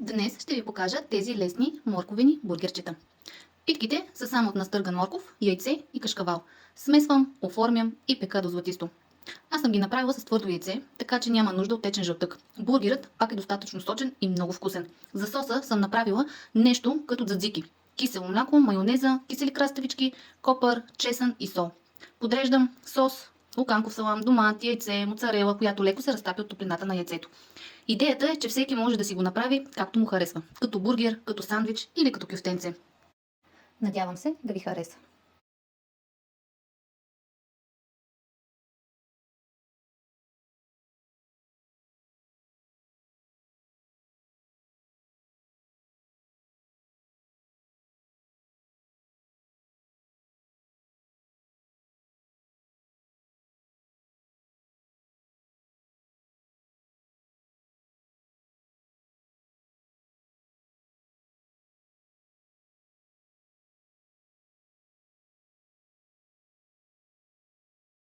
Днес ще ви покажа тези лесни морковени бургерчета. Питките са само от настърган морков, яйце и кашкавал. Смесвам, оформям и пека до златисто. Аз съм ги направила с твърдо яйце, така че няма нужда от течен жълтък. Бургерът пак е достатъчно сочен и много вкусен. За соса съм направила нещо като дзадзики. Кисело мляко, майонеза, кисели краставички, копър, чесън и сол. Подреждам сос, луканков салам, домат, яйце, моцарела, която леко се разтапя от топлината на яйцето. Идеята е, че всеки може да си го направи както му харесва. Като бургер, като сандвич или като кюфтенце. Надявам се да ви хареса.